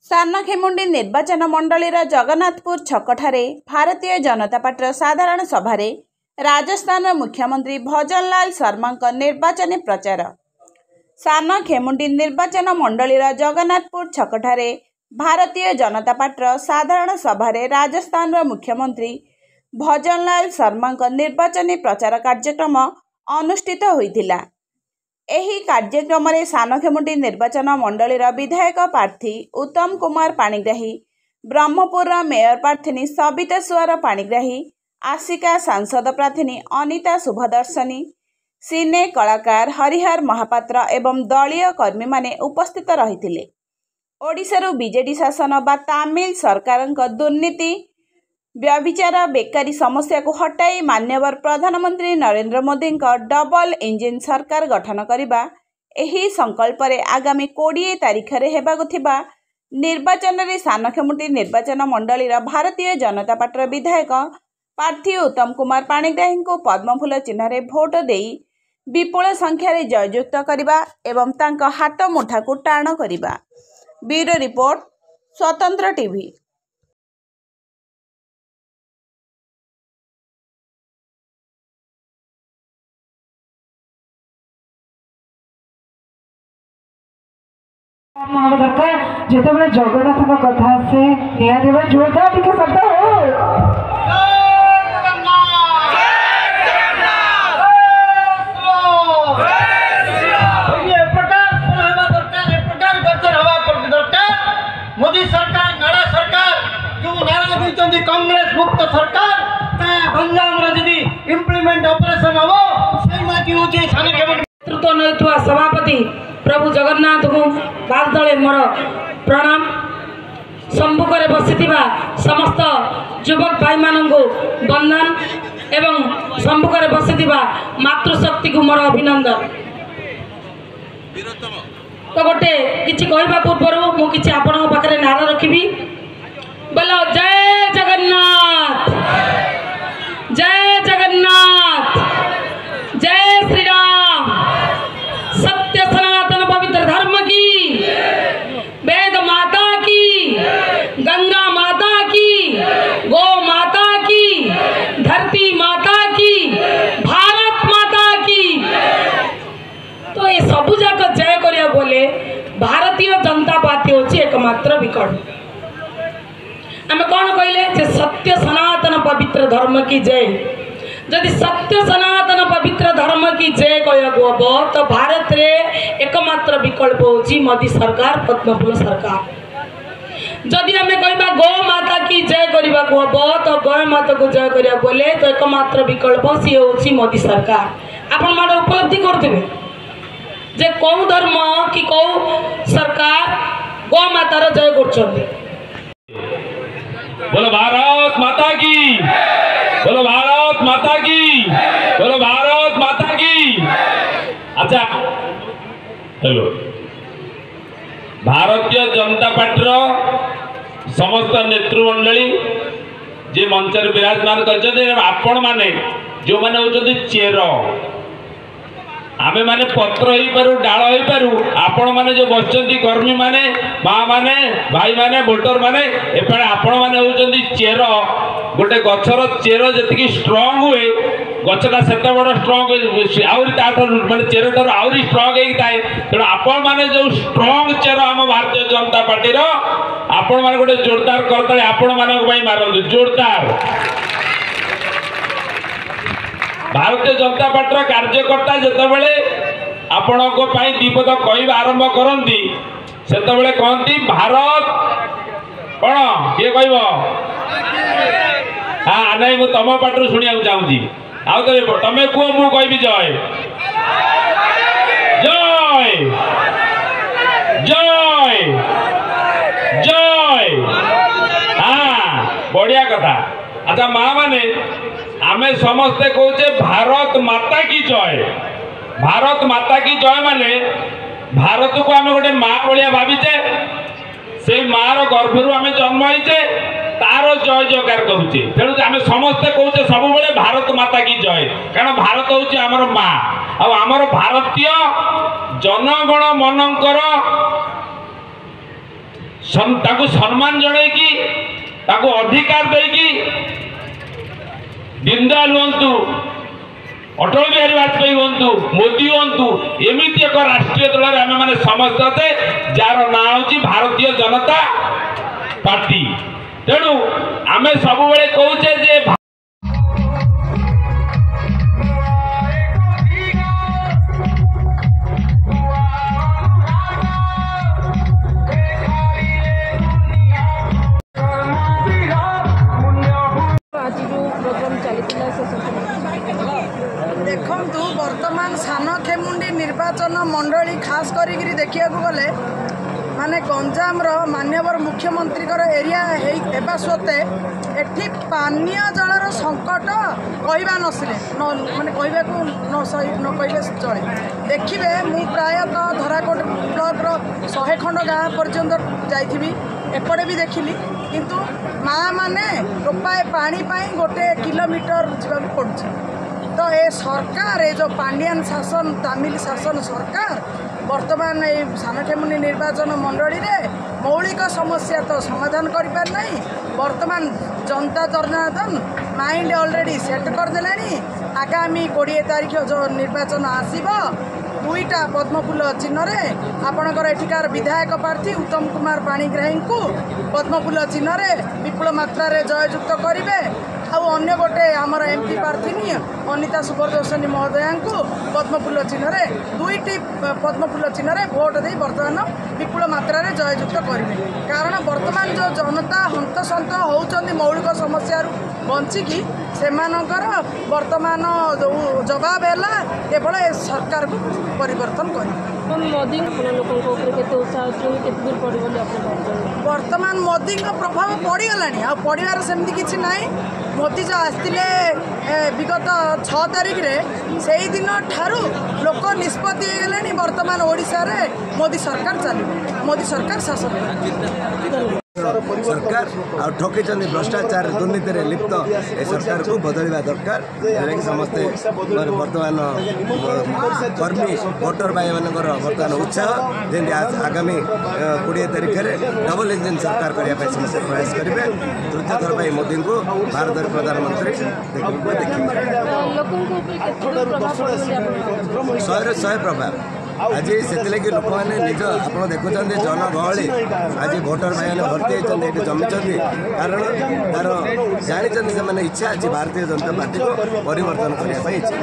ସାନଖେମୁଣ୍ଡି ନିର୍ବାଚନ ମଣ୍ଡଳୀର ଜଗନ୍ନାଥପୁର ଛକଠାରେ ଭାରତୀୟ ଜନତା ପାର୍ଟିର ସାଧାରଣ ସଭାରେ ରାଜସ୍ଥାନର ମୁଖ୍ୟମନ୍ତ୍ରୀ ଭଜନଲାଲ ଶର୍ମାଙ୍କ ନିର୍ବାଚନୀ ପ୍ରଚାର। ସାନଖେମୁଣ୍ଡି ନିର୍ବାଚନ ମଣ୍ଡଳୀର ଜଗନ୍ନାଥପୁର ଛକଠାରେ ଭାରତୀୟ ଜନତା ପାର୍ଟିର ସାଧାରଣ ସଭାରେ ରାଜସ୍ଥାନର ମୁଖ୍ୟମନ୍ତ୍ରୀ ଭଜନଲାଲ ଶର୍ମାଙ୍କ ନିର୍ବାଚନୀ ପ୍ରଚାର କାର୍ଯ୍ୟକ୍ରମ ଅନୁଷ୍ଠିତ ହୋଇଥିଲା। ଏହି କାର୍ଯ୍ୟକ୍ରମରେ ସାନଖେମୁଣ୍ଡି ନିର୍ବାଚନ ମଣ୍ଡଳୀର ବିଧାୟକ ପ୍ରାର୍ଥୀ ଉତ୍ତମ କୁମାର ପାଣିଗ୍ରାହୀ, ବ୍ରହ୍ମପୁରର ମେୟର ପ୍ରାର୍ଥିନୀ ସବିତା ସୁଆର ପାଣିଗ୍ରାହୀ, ଆସିକା ସାଂସଦ ପ୍ରାର୍ଥିନୀ ଅନିତା ଶୁଭଦର୍ଶନୀ, ସିନେ କଳାକାର ହରିହର ମହାପାତ୍ର ଏବଂ ଦଳୀୟ କର୍ମୀମାନେ ଉପସ୍ଥିତ ରହିଥିଲେ। ଓଡ଼ିଶାରୁ ବିଜେଡି ଶାସନ ବା ତାମିଲ ସରକାରଙ୍କ ଦୁର୍ନୀତି, ବ୍ୟଭିଚାର, ବେକାରୀ ସମସ୍ୟାକୁ ହଟାଇ ମାନ୍ୟବର ପ୍ରଧାନମନ୍ତ୍ରୀ ନରେନ୍ଦ୍ର ମୋଦିଙ୍କ ଡବଲ ଇଞ୍ଜିନ ସରକାର ଗଠନ କରିବା, ଏହି ସଂକଳ୍ପରେ ଆଗାମୀ 20 ତାରିଖରେ ହେବାକୁ ଥିବା ନିର୍ବାଚନରେ ସାନଖେମୁଣ୍ଡି ନିର୍ବାଚନ ମଣ୍ଡଳୀର ଭାରତୀୟ ଜନତା ପାର୍ଟିର ବିଧାୟକ ପ୍ରାର୍ଥୀ ଉତ୍ତମ କୁମାର ପାଣିଗ୍ରାହୀଙ୍କୁ ପଦ୍ମଫୁଲ ଚିହ୍ନରେ ଭୋଟ ଦେଇ ବିପୁଳ ସଂଖ୍ୟାରେ ଜୟଯୁକ୍ତ କରିବା ଏବଂ ତାଙ୍କ ହାତ ମୁଠାକୁ ଟାଣ କରିବା। ବ୍ୟୁରୋ ରିପୋର୍ଟ, ସ୍ୱତନ୍ତ୍ର ଟିଭି। दरकार जिते जगन्नाथ कथा आसे जोरदार टिके शब्द हो। मोदी सरकार नारा सरकार जो नारा दी कांग्रेस मुक्त सरकार गंजाम जी इम्प्लीमेंट ऑपरेशन हम से नेतृत्व नहीं सभापति प्रभु जगन्नाथ को बाद तले मोर प्रणाम। सम्मुखें बसी समस्त युवक भाई मान को वंदन एवं सम्मुखें बसी मातृशक्ति को मोर अभिनंदन। तो गोटे किसी कहवा पूर्व मुझे आपण पाखे नारा रखी बोलो जय जगन्नाथ, जय जगन्नाथ, जय श्री राम, सत्य सनातन पवित्र धर्म की, वेद माता की, गंगा माता की, गौ माता की, धरती माता की, भारत माता की। तो ये सबू जाक जय करिया बोले भारतीय जनता पार्टी होची एकमात्र विकल्प। आम कौन कहले सत्य सनातन पवित्र धर्म की जय। जदि सत्य सनातन पवित्र धर्म की जय कहू हम तो भारत रे एकमात्र विकल्प होची मोदी सरकार, पद्मफूल सरकार। जदि आम कहबा गौ माता की जय करने को हम तो गौ माता को जय करिया बोले तो एकमात्र विकल्प सी होची मोदी सरकार। आपण माने उपलब्धि करथिबे जे कौ धर्म कि कौ सरकार गौ मातार जय कर। बोलो भारत माता की, बोलो भारत माता की, बोलो भारत माता की। अच्छा हेलो, भारतीय जनता पार्टी समस्त नेतृमंडली जे मंच विराजमान कर आपण माने जो माने होचंदी चेर आमे माने पत्र हो पारू, डाल हो पारू, आपण माने जो बसचंती कर्मी माने, माँ माने, भाई माने, वोटर माने एपटे आपण माने होचंती चेर। गोटे गछर चेर जति स्ट्रंग हुए गछटा सेते बड़ स्ट्रंग आउरी माने चेर ठार आउरी स्ट्रंग होई थाए। तेणु आपण माने जो स्ट्रंग चेर आम भारतीय जनता पार्टी रो आपण माने गोटे जोरदार करताले आपण मानक पई मारंतु जोरदार। भारतीय जनता पार्टी कार्यकर्ता जितेबाला आपण दीपद कह आरंभ करती से कहती भारत कौन किए कह हाँ ना मुझे तुम पार्टी शुणा चाहूँगी आउ तो तुम कह मु कह जय जय जय जय। हाँ बढ़िया कथा। अच्छा माँ माने आमे समस्ते कहचे भारत माता की जय। भारत माता की जय माने भारत को आमे गोटे माँ भाया भावीचे से माँ गर्भर आमे जन्म होइचे तार जय जयकार करुचे। तेणु आमे समस्ते कहचे सब बेले भारत माता की जय कारण भारत होची आमर माँ आ आमर भारतीय जनगण मनंकर ताकू सम्मान जनईकि ताकू अधिकार देकी दीनदयाल हूँ अटल बिहारी वाजपेयी हूँ मोदी हूँ एमती एक राष्ट्रीय दल आम मैंने समझते जार ना हूँ भारतीय जनता पार्टी तेणु आम सब कहचे जे देखु वर्तमान सानखेमुंडी निर्वाचन मंडली खास करी देखा गले माने गंजाम माननीय मुख्यमंत्री एरिया हेबा सत्वे एठी पानीय जलर संकट कहवा नसिले माने कहवाक न कहे चले देखिए मु प्रायतः धराकोट ब्लॉक 100 खंड गाँ पर्यंत जाइथिबी एपटे भी देखिली किंतु माँ माने टोपाए पानी पाई गोटे किलोमीटर जावाक पड़ुछि। तो ये सरकार ये जो पांडियान शासन तामिल शासन सरकार वर्तमान ये सानखेमुंडी निर्वाचन मंडली रे मौलिक समस्या तो समाधान कर पार नहीं। वर्तमान जनता जनार्दन माइंड ऑलरेडी सेट करदे आगामी 20 तारीख जो निर्वाचन आसीबो दुईटा पद्मफूल चिन्ह आपणकर एठिकार विधायक प्रार्थी उत्तम कुमार पाणिग्राही को पद्मफूल चिन्ह विपुल मात्रा जययुक्त करेंगे अन्य गोटे आमर एमपी प्रार्थी अनिता सुब्रदर्शनी महोदया को पद्मफूल चिन्ह दुईटी पद्मफूल चिन्ह भोट दे बर्तमान विपुल मात्रा जययुक्त करेंगे। कारण वर्तमान जो जनता हंतसंत होउचंदी मौलिक समस्या बंचिकी सेमानकर वर्तमान जवाब है केवल सरकार को परिवर्तन कर वर्तमान मोदी का प्रभाव पड़गलानी आ पड़ार सेमती किसी ना। मोदी जो आसते विगत 6 तारीख रे से ही दिन ठारू लोक निष्पत्ति गले वर्तमान ओडिशा रे मोदी सरकार चलो मोदी सरकार शासन सरकार आ ठकी भ्रष्टाचार दुर्नीति में लिप्त ए सरकार को बदलवा दरकार समस्ते वर्तमान कर्मी भोटर भाई मान बर्तमान उत्साह जमी आगामी 20 तारीख में डबल इंजिन सरकार करने समस्या प्रयास करेंगे। तृतीय थर पर मोदी को भारत प्रधानमंत्री देखिए 100 प्रभाव आज से लोक मैंने निज आप देखुं जनगहली आज भोटर भाई मैंने भर्ती होती जमी कारण तार जानते से इच्छा अच्छी भारतीय जनता पार्टी को परिवर्तन करने इच्छा।